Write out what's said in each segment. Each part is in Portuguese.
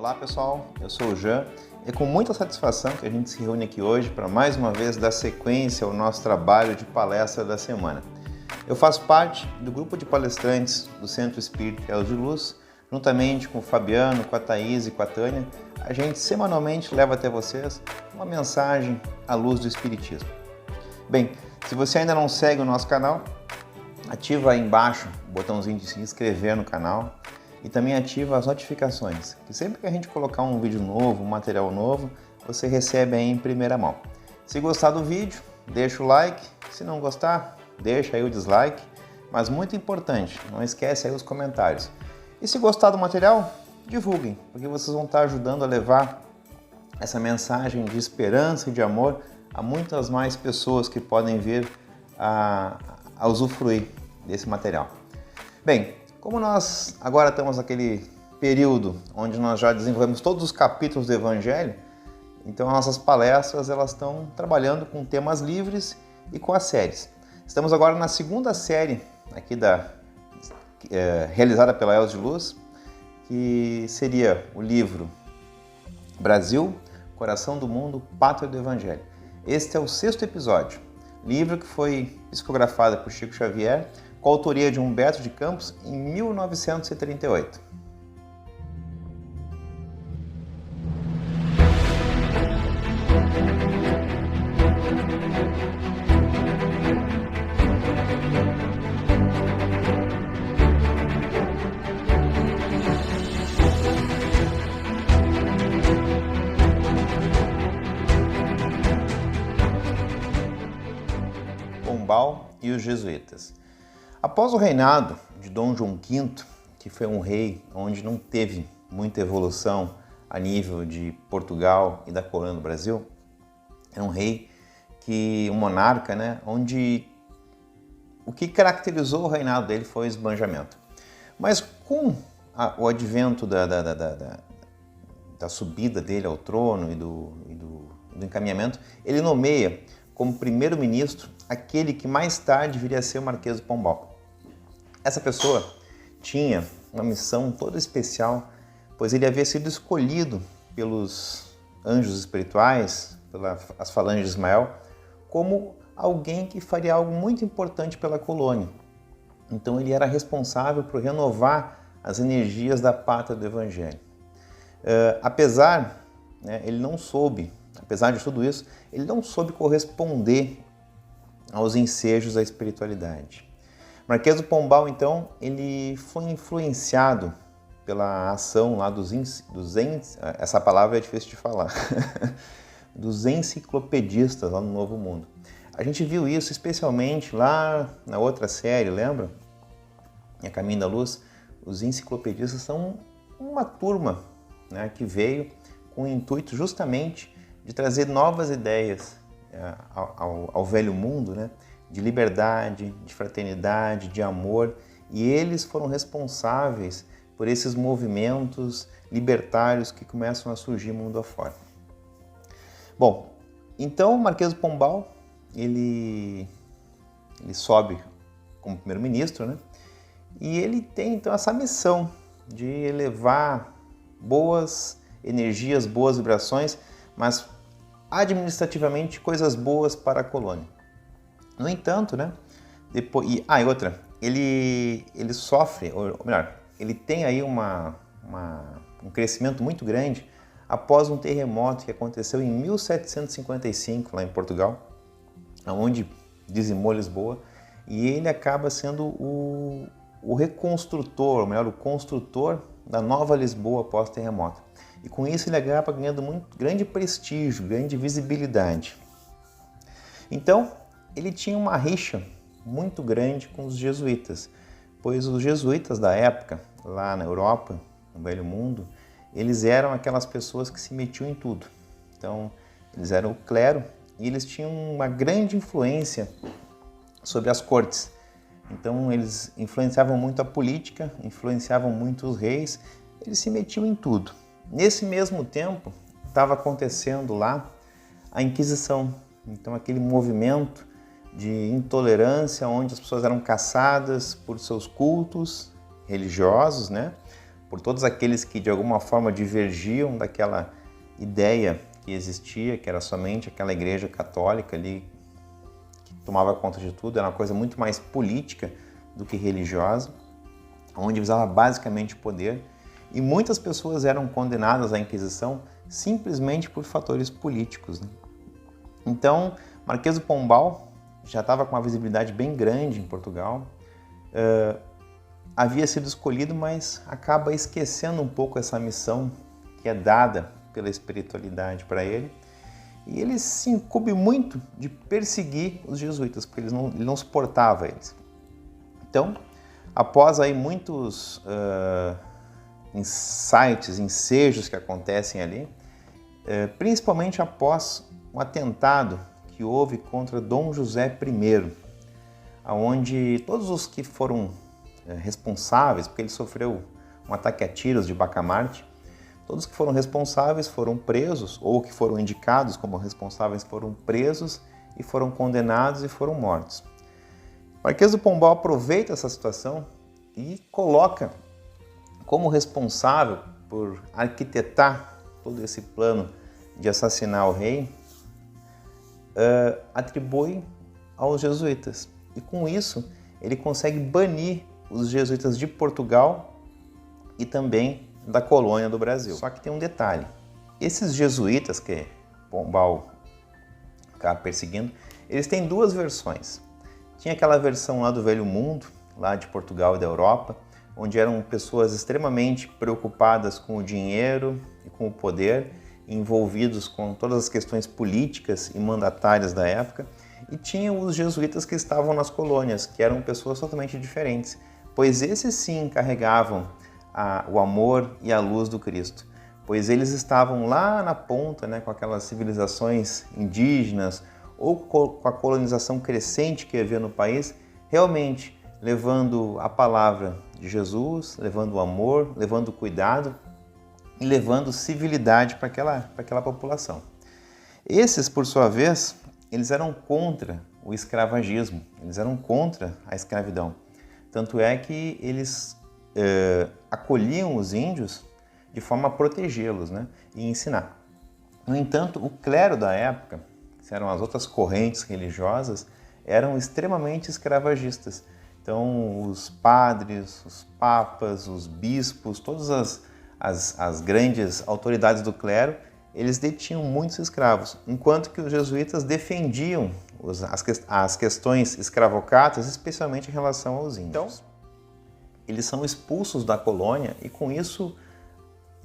Olá pessoal, eu sou o Jean e é com muita satisfação que a gente se reúne aqui hoje para mais uma vez dar sequência ao nosso trabalho de palestra da semana. Eu faço parte do grupo de palestrantes do Centro Espírita Elos de Luz, juntamente com o Fabiano, com a Thaís e com a Tânia. A gente semanalmente leva até vocês uma mensagem à luz do Espiritismo. Bem, se você ainda não segue o nosso canal, ativa aí embaixo o botãozinho de se inscrever no canal e também ativa as notificações, que sempre que a gente colocar um vídeo novo, um material novo, você recebe aí em primeira mão. Se gostar do vídeo, deixa o like, se não gostar, deixa aí o dislike, mas muito importante, não esquece aí os comentários. E se gostar do material, divulguem, porque vocês vão estar ajudando a levar essa mensagem de esperança e de amor a muitas mais pessoas que podem vir a usufruir desse material. Bem, como nós agora estamos naquele período onde nós já desenvolvemos todos os capítulos do Evangelho, então as nossas palestras elas estão trabalhando com temas livres e com as séries. Estamos agora na segunda série aqui realizada pela Elos de Luz, que seria o livro Brasil, Coração do Mundo, Pátria do Evangelho. Este é o 6º episódio, livro que foi psicografado por Chico Xavier, com a autoria de Humberto de Campos, em 1938. Pombal e os jesuítas. Após o reinado de Dom João V, que foi um rei onde não teve muita evolução a nível de Portugal e da coroa do Brasil, é um rei um monarca, né, onde o que caracterizou o reinado dele foi o esbanjamento. Mas com o advento da subida dele ao trono e do encaminhamento, ele nomeia como primeiro-ministro aquele que mais tarde viria a ser o Marquês de Pombal. Essa pessoa tinha uma missão toda especial, pois ele havia sido escolhido pelos anjos espirituais, pelas falanges de Ismael, como alguém que faria algo muito importante pela colônia. Então ele era responsável por renovar as energias da pátria do Evangelho. Apesar de tudo isso, ele não soube corresponder aos ensejos da espiritualidade. Marquês do Pombal, então, ele foi influenciado pela ação lá essa palavra é difícil de falar, dos enciclopedistas lá no Novo Mundo. A gente viu isso especialmente lá na outra série, lembra? A Caminho da Luz. Os enciclopedistas são uma turma, né, que veio com o intuito justamente de trazer novas ideias ao velho mundo, né? De liberdade, de fraternidade, de amor, e eles foram responsáveis por esses movimentos libertários que começam a surgir mundo afora. Bom, então o Marquês do Pombal, ele sobe como primeiro-ministro, né? E ele tem então essa missão de elevar boas energias, boas vibrações, mas administrativamente coisas boas para a colônia. No entanto, né, ele sofre, ou melhor, ele tem aí um crescimento muito grande após um terremoto que aconteceu em 1755 lá em Portugal, onde dizimou Lisboa, e ele acaba sendo o reconstrutor, ou melhor, o construtor da nova Lisboa após o terremoto. E com isso ele acaba ganhando muito grande prestígio, grande visibilidade. Então, ele tinha uma rixa muito grande com os jesuítas, pois os jesuítas da época, lá na Europa, no Velho Mundo, eles eram aquelas pessoas que se metiam em tudo. Então, eles eram o clero e eles tinham uma grande influência sobre as cortes. Então, eles influenciavam muito a política, influenciavam muito os reis, eles se metiam em tudo. Nesse mesmo tempo, estava acontecendo lá a Inquisição, então aquele movimento de intolerância onde as pessoas eram caçadas por seus cultos religiosos, né? por todos aqueles que de alguma forma divergiam daquela ideia que existia, que era somente aquela igreja católica ali que tomava conta de tudo, era uma coisa muito mais política do que religiosa, onde visava basicamente poder, e muitas pessoas eram condenadas à Inquisição simplesmente por fatores políticos, né? Então, Marquês do Pombal já estava com uma visibilidade bem grande em Portugal, havia sido escolhido, mas acaba esquecendo um pouco essa missão que é dada pela espiritualidade para ele, e ele se incumbe muito de perseguir os jesuítas, porque ele não suportava eles. Então, após aí muitos insights, ensejos que acontecem ali, principalmente após um atentado que houve contra Dom José I, onde todos os que foram responsáveis, porque ele sofreu um ataque a tiros de Bacamarte, todos que foram responsáveis foram presos, ou que foram indicados como responsáveis foram presos e foram condenados e foram mortos. Marquês do Pombal aproveita essa situação e coloca como responsável por arquitetar todo esse plano de assassinar o rei, atribui aos jesuítas. E com isso ele consegue banir os jesuítas de Portugal e também da colônia do Brasil. Só que tem um detalhe: esses jesuítas que Pombal acaba perseguindo, eles têm duas versões. Tinha aquela versão lá do Velho Mundo, lá de Portugal e da Europa, onde eram pessoas extremamente preocupadas com o dinheiro e com o poder, envolvidos com todas as questões políticas e mandatárias da época, e tinha os jesuítas que estavam nas colônias, que eram pessoas totalmente diferentes, pois esses sim carregavam o amor e a luz do Cristo, pois eles estavam lá na ponta, né, com aquelas civilizações indígenas ou com a colonização crescente que havia no país, realmente levando a palavra de Jesus, levando o amor, levando o cuidado e levando civilidade para aquela população. Esses, por sua vez, eles eram contra o escravagismo, eles eram contra a escravidão. Tanto é que eles acolhiam os índios de forma a protegê-los, né, e ensinar. No entanto, o clero da época, que eram as outras correntes religiosas, eram extremamente escravagistas. Então, os padres, os papas, os bispos, todas as grandes autoridades do clero, eles detinham muitos escravos, enquanto que os jesuítas defendiam as questões escravocatas, especialmente em relação aos índios. Então, eles são expulsos da colônia e, com isso,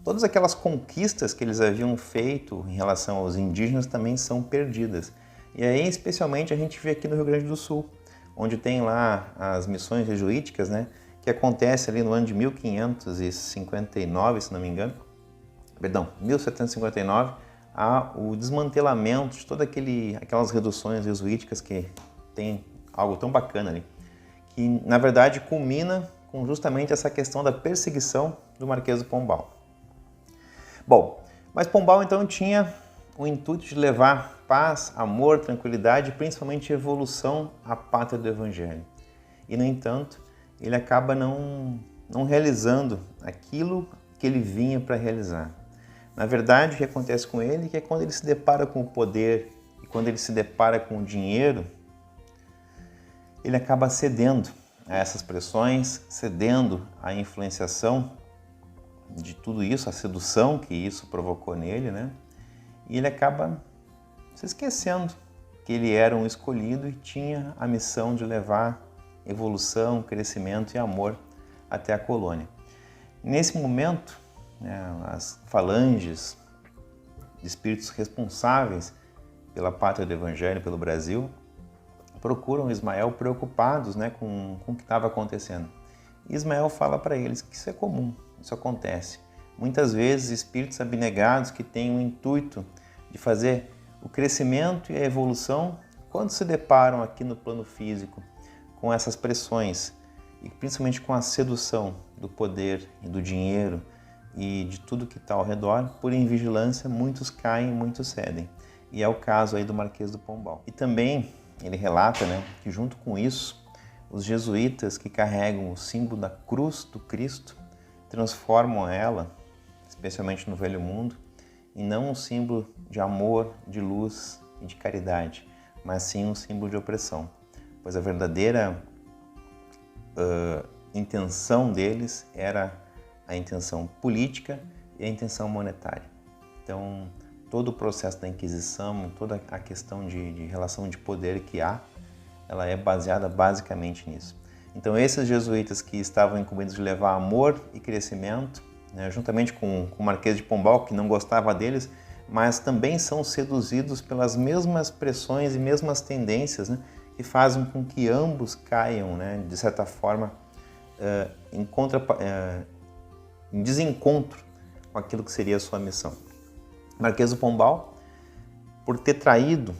todas aquelas conquistas que eles haviam feito em relação aos indígenas também são perdidas. E aí, especialmente, a gente vê aqui no Rio Grande do Sul, onde tem lá as missões jesuíticas, né, que acontece ali no ano de 1559, se não me engano, 1759, há o desmantelamento de todas aquelas reduções jesuíticas que tem algo tão bacana ali, que na verdade culmina com justamente essa questão da perseguição do Marquês do Pombal. Bom, mas Pombal então tinha o intuito de levar paz, amor, tranquilidade e principalmente evolução à pátria do Evangelho. E, no entanto, ele acaba não realizando aquilo que ele vinha para realizar. Na verdade, o que acontece com ele é que quando ele se depara com o poder e quando ele se depara com o dinheiro, ele acaba cedendo a essas pressões, cedendo à influenciação de tudo isso, a sedução que isso provocou nele, né? E ele acaba se esquecendo que ele era um escolhido e tinha a missão de levar evolução, crescimento e amor até a colônia. Nesse momento, né, as falanges de espíritos responsáveis pela pátria do Evangelho, pelo Brasil, procuram Ismael preocupados, né, com o que estava acontecendo. E Ismael fala para eles que isso é comum, isso acontece. Muitas vezes espíritos abnegados que têm o intuito de fazer o crescimento e a evolução, quando se deparam aqui no plano físico com essas pressões e principalmente com a sedução do poder e do dinheiro e de tudo que está ao redor, por invigilância, muitos caem, muitos cedem. E é o caso aí do Marquês do Pombal. E também ele relata, né, que junto com isso, os jesuítas que carregam o símbolo da cruz do Cristo transformam ela, especialmente no Velho Mundo, em não um símbolo de amor, de luz e de caridade, mas sim um símbolo de opressão, pois a verdadeira intenção deles era a intenção política e a intenção monetária. Então, todo o processo da Inquisição, toda a questão de relação de poder que há, ela é baseada basicamente nisso. Então, esses jesuítas que estavam incumbidos de levar amor e crescimento, né, juntamente com o Marquês de Pombal, que não gostava deles, mas também são seduzidos pelas mesmas pressões e mesmas tendências, né, que fazem com que ambos caiam, né, de certa forma, em desencontro com aquilo que seria a sua missão. Marquês do Pombal, por ter traído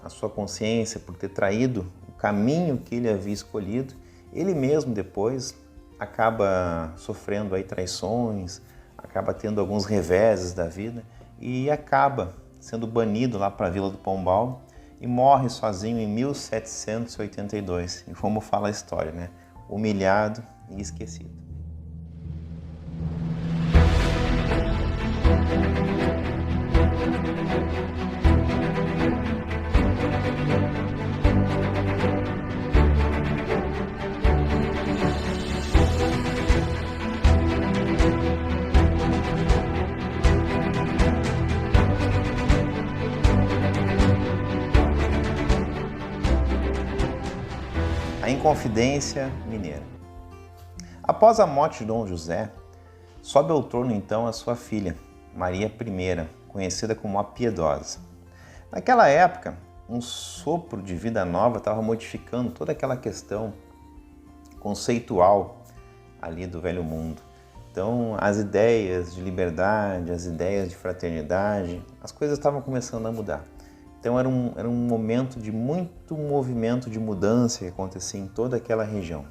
a sua consciência, por ter traído o caminho que ele havia escolhido, ele mesmo depois acaba sofrendo aí traições, acaba tendo alguns reveses da vida e acaba sendo banido lá para a Vila do Pombal e morre sozinho em 1782. E como fala a história, né? Humilhado e esquecido. A Inconfidência Mineira. Após a morte de Dom José, sobe ao trono então a sua filha, Maria I, conhecida como a Piedosa. Naquela época, um sopro de vida nova estava modificando toda aquela questão conceitual ali do Velho Mundo. Então, as ideias de liberdade, as ideias de fraternidade, as coisas estavam começando a mudar. Então era um momento de muito movimento de mudança que acontecia em toda aquela região.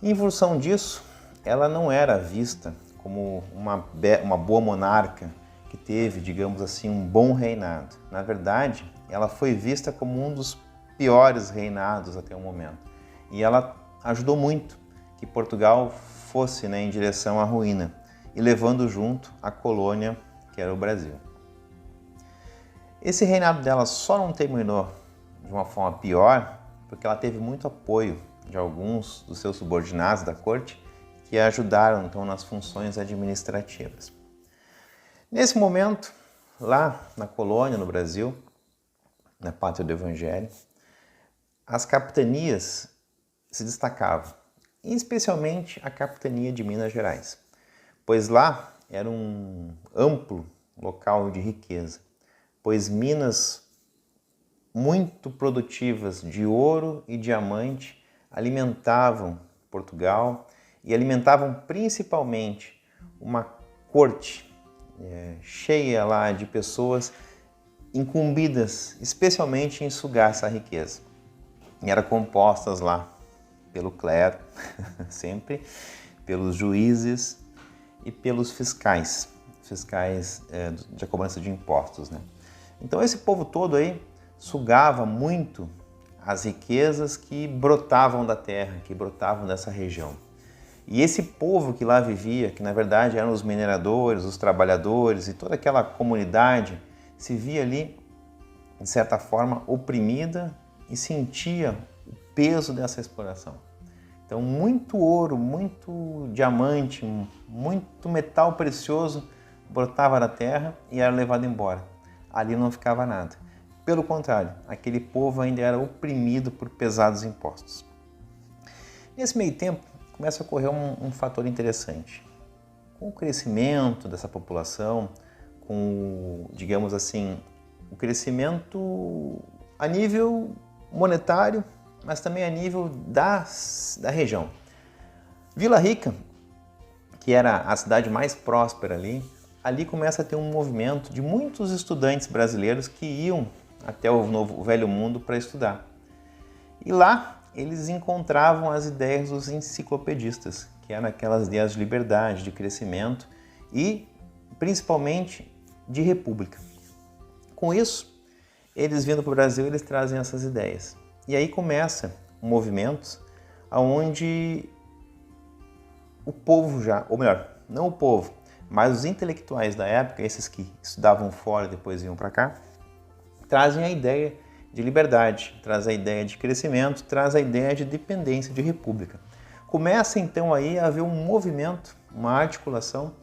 Em função disso, ela não era vista como uma boa monarca que teve, digamos assim, um bom reinado. Na verdade, ela foi vista como um dos piores reinados até o momento. E ela ajudou muito que Portugal fosse, né, em direção à ruína e levando junto a colônia que era o Brasil. Esse reinado dela só não terminou de uma forma pior porque ela teve muito apoio de alguns dos seus subordinados da corte que a ajudaram então nas funções administrativas. Nesse momento, lá na colônia, no Brasil, na Pátria do Evangelho, as capitanias se destacavam, especialmente a capitania de Minas Gerais, pois lá era um amplo local de riqueza, pois minas muito produtivas de ouro e diamante alimentavam Portugal e alimentavam principalmente uma corte cheia lá de pessoas incumbidas especialmente em sugar essa riqueza. E eram compostas lá pelo clero, sempre, pelos juízes e pelos fiscais de cobrança de impostos, né? Então esse povo todo aí sugava muito as riquezas que brotavam da terra, que brotavam dessa região. E esse povo que lá vivia, que na verdade eram os mineradores, os trabalhadores e toda aquela comunidade, se via ali, de certa forma, oprimida e sentia o peso dessa exploração. Então muito ouro, muito diamante, muito metal precioso brotava da terra e era levado embora. Ali não ficava nada. Pelo contrário, aquele povo ainda era oprimido por pesados impostos. Nesse meio tempo, começa a ocorrer um fator interessante. Com o crescimento dessa população, com, digamos assim, o crescimento a nível monetário, mas também a nível da região. Vila Rica, que era a cidade mais próspera ali começa a ter um movimento de muitos estudantes brasileiros que iam até o Velho Mundo para estudar. E lá eles encontravam as ideias dos enciclopedistas, que eram aquelas ideias de liberdade, de crescimento e principalmente de república. Com isso, eles vindo para o Brasil, eles trazem essas ideias. E aí começa um movimento onde o povo já, ou melhor, não o povo, mas os intelectuais da época, esses que estudavam fora e depois iam para cá, trazem a ideia de liberdade, traz a ideia de crescimento, traz a ideia de dependência, de república. Começa então aí a haver um movimento, uma articulação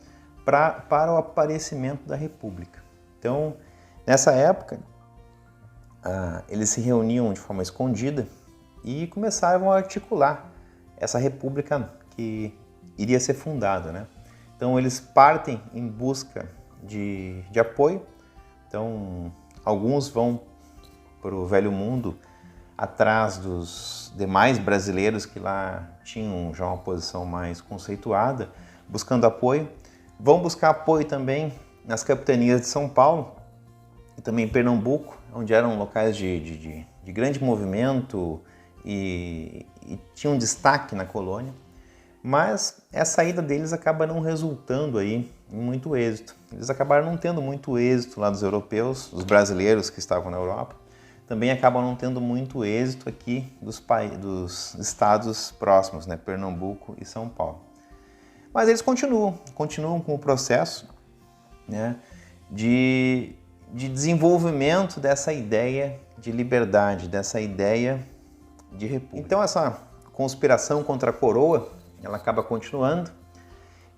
para o aparecimento da república. Então, nessa época, eles se reuniam de forma escondida e começavam a articular essa república que iria ser fundada, né? Então eles partem em busca de apoio. Então alguns vão para o Velho Mundo atrás dos demais brasileiros que lá tinham já uma posição mais conceituada, buscando apoio. Vão buscar apoio também nas capitanias de São Paulo e também em Pernambuco, onde eram locais de grande movimento e tinham destaque na colônia. Mas essa ida deles acaba não resultando aí em muito êxito. Eles acabaram não tendo muito êxito lá dos europeus, os brasileiros que estavam na Europa, também acabam não tendo muito êxito aqui dos estados próximos, né? Pernambuco e São Paulo. Mas eles continuam com o processo, né? de desenvolvimento dessa ideia de liberdade, dessa ideia de república. Então essa conspiração contra a coroa, ela acaba continuando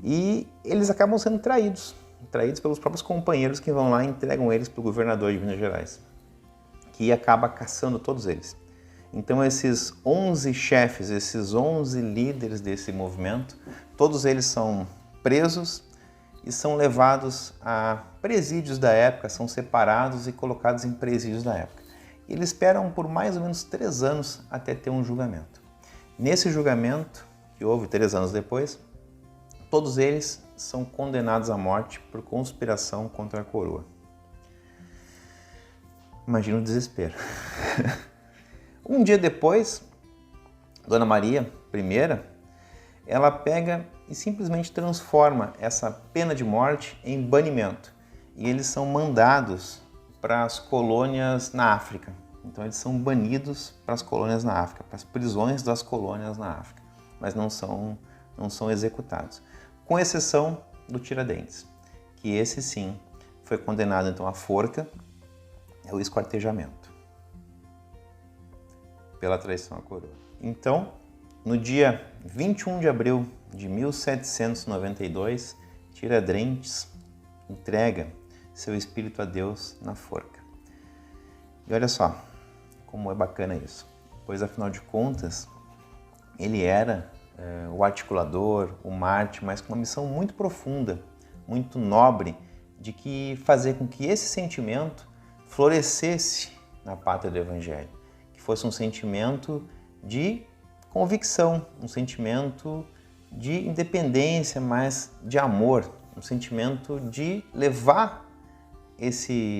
e eles acabam sendo traídos pelos próprios companheiros que vão lá e entregam eles para o governador de Minas Gerais, que acaba caçando todos eles. Então esses 11 chefes, esses 11 líderes desse movimento, todos eles são presos e são levados a presídios da época, são separados e colocados em presídios da época. E eles esperam por mais ou menos 3 anos até ter um julgamento. Nesse julgamento, que houve 3 anos depois, todos eles são condenados à morte por conspiração contra a coroa. Imagina o desespero. Um dia depois, Dona Maria I, ela pega e simplesmente transforma essa pena de morte em banimento. E eles são mandados para as colônias na África. Então eles são banidos para as colônias na África, para as prisões das colônias na África, mas não são executados. Com exceção do Tiradentes, que esse sim foi condenado então à forca e ao esquartejamento pela traição à coroa. Então, no dia 21 de abril de 1792, Tiradentes entrega seu espírito a Deus na forca. E olha só como é bacana isso, pois afinal de contas, ele era o articulador, o mártir, mas com uma missão muito profunda, muito nobre, de que fazer com que esse sentimento florescesse na pátria do Evangelho, que fosse um sentimento de convicção, um sentimento de independência, mas de amor, um sentimento de levar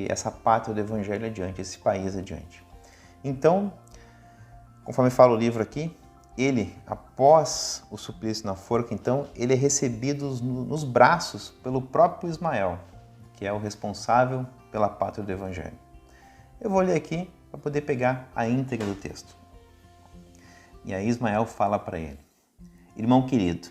essa pátria do Evangelho adiante, esse país adiante. Então, conforme fala o livro aqui, ele, após o suplício na forca, então, ele é recebido nos braços pelo próprio Ismael, que é o responsável pela pátria do Evangelho. Eu vou ler aqui para poder pegar a íntegra do texto. E aí Ismael fala para ele: irmão querido,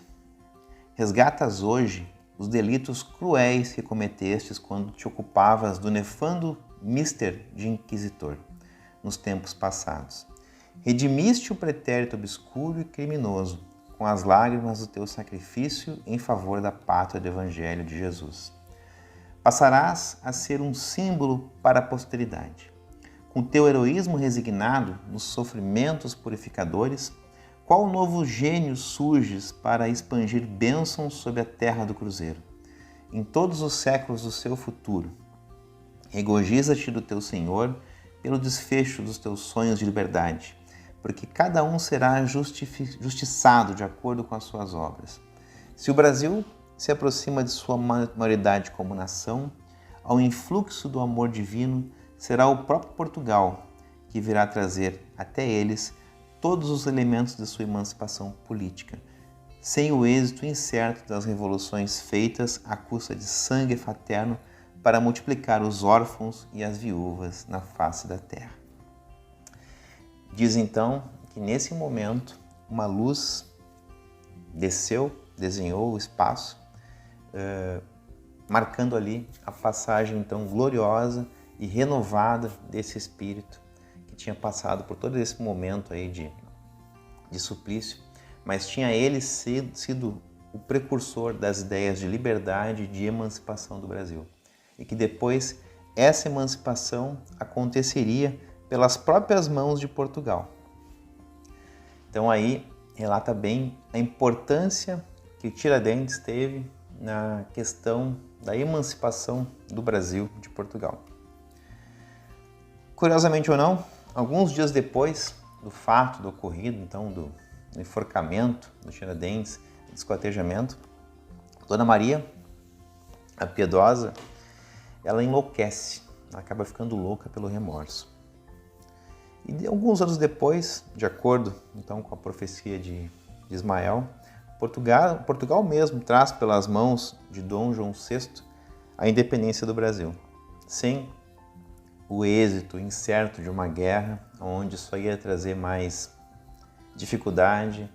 resgatas hoje os delitos cruéis que cometestes quando te ocupavas do nefando mister de inquisitor nos tempos passados. Redimiste o pretérito obscuro e criminoso com as lágrimas do teu sacrifício em favor da pátria do Evangelho de Jesus. Passarás a ser um símbolo para a posteridade. Com teu heroísmo resignado nos sofrimentos purificadores, qual novo gênio surges para expandir bênçãos sobre a terra do cruzeiro? Em todos os séculos do seu futuro, regozija-te do teu Senhor pelo desfecho dos teus sonhos de liberdade, porque cada um será justiçado de acordo com as suas obras. Se o Brasil se aproxima de sua maioridade como nação, ao influxo do amor divino, será o próprio Portugal que virá trazer até eles todos os elementos de sua emancipação política, sem o êxito incerto das revoluções feitas à custa de sangue fraterno para multiplicar os órfãos e as viúvas na face da terra. Diz então que nesse momento uma luz desceu desenhou o espaço, marcando ali a passagem então gloriosa e renovada desse Espírito que tinha passado por todo esse momento aí de suplício, mas tinha ele sido o precursor das ideias de liberdade e de emancipação do Brasil. E que depois essa emancipação aconteceria pelas próprias mãos de Portugal. Então aí relata bem a importância que Tiradentes teve na questão da emancipação do Brasil de Portugal. Curiosamente ou não, alguns dias depois do fato do ocorrido, então do enforcamento do Tiradentes, do esquartejamento, Dona Maria, a piedosa, ela enlouquece, ela acaba ficando louca pelo remorso. E alguns anos depois, de acordo então com a profecia de Ismael, Portugal mesmo traz pelas mãos de Dom João VI a independência do Brasil, sem o êxito incerto de uma guerra, onde só ia trazer mais dificuldade,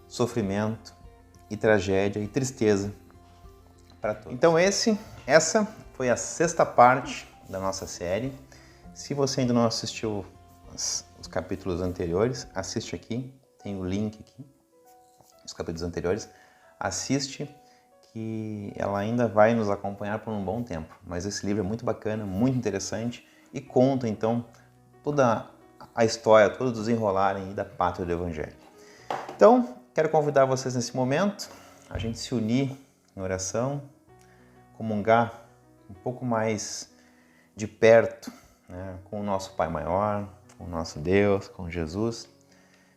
sofrimento e tragédia e tristeza para todos. Então essa foi a 6ª parte da nossa série. Se você ainda não assistiu os capítulos anteriores, assiste aqui, tem o link aqui, os capítulos anteriores, assiste que ela ainda vai nos acompanhar por um bom tempo. Mas esse livro é muito bacana, muito interessante e conta então toda a história, todo o desenrolarem da pátria do Evangelho. Então, quero convidar vocês nesse momento a gente se unir em oração, comungar um pouco mais de perto, né, com o nosso Pai Maior, com o nosso Deus, com Jesus.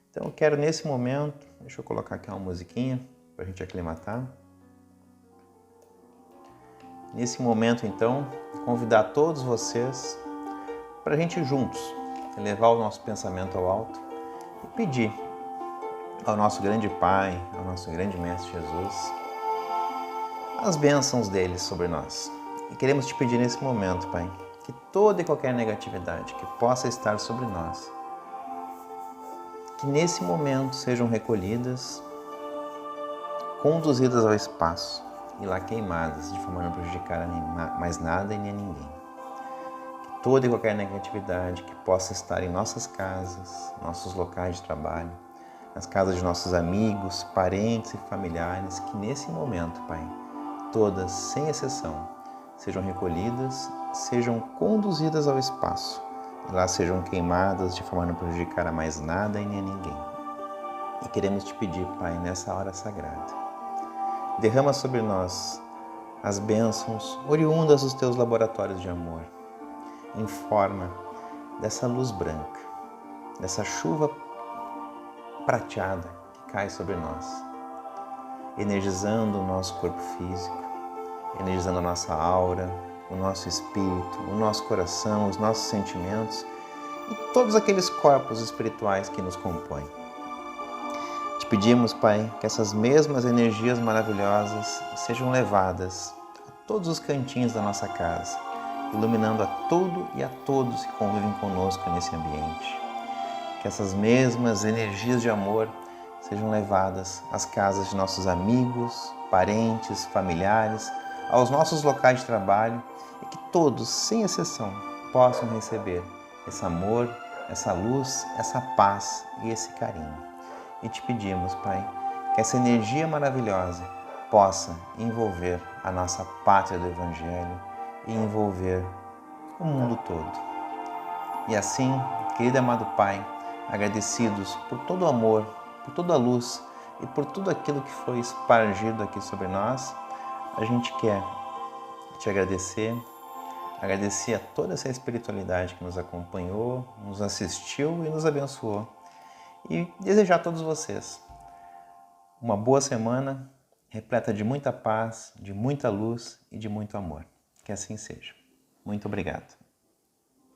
Então eu quero nesse momento, deixa eu colocar aqui uma musiquinha para a gente aclimatar. Nesse momento então, convidar todos vocês para a gente juntos elevar o nosso pensamento ao alto e pedir ao nosso grande Pai, ao nosso grande Mestre Jesus, as bênçãos dele sobre nós. E queremos te pedir nesse momento, Pai, que toda e qualquer negatividade que possa estar sobre nós, que nesse momento sejam recolhidas, conduzidas ao espaço e lá queimadas, de forma a não prejudicar a mais nada e nem a ninguém. Que toda e qualquer negatividade que possa estar em nossas casas, nossos locais de trabalho, nas casas de nossos amigos, parentes e familiares, que nesse momento, Pai, todas, sem exceção, sejam recolhidas, sejam conduzidas ao espaço e lá sejam queimadas de forma a não prejudicar a mais nada e nem a ninguém. E queremos te pedir, Pai, nessa hora sagrada, derrama sobre nós as bênçãos oriundas dos teus laboratórios de amor, em forma dessa luz branca, dessa chuva prateada que cai sobre nós, energizando o nosso corpo físico, energizando a nossa aura, o nosso espírito, o nosso coração, os nossos sentimentos e todos aqueles corpos espirituais que nos compõem. Te pedimos, Pai, que essas mesmas energias maravilhosas sejam levadas a todos os cantinhos da nossa casa, iluminando a tudo e a todos que convivem conosco nesse ambiente. Que essas mesmas energias de amor sejam levadas às casas de nossos amigos, parentes, familiares, aos nossos locais de trabalho e que todos, sem exceção, possam receber esse amor, essa luz, essa paz e esse carinho. E te pedimos, Pai, que essa energia maravilhosa possa envolver a nossa pátria do Evangelho e envolver o mundo todo. E assim, querido e amado Pai, agradecidos por todo o amor, por toda a luz e por tudo aquilo que foi espargido aqui sobre nós, a gente quer te agradecer a toda essa espiritualidade que nos acompanhou, nos assistiu e nos abençoou. E desejar a todos vocês uma boa semana, repleta de muita paz, de muita luz e de muito amor. Que assim seja. Muito obrigado.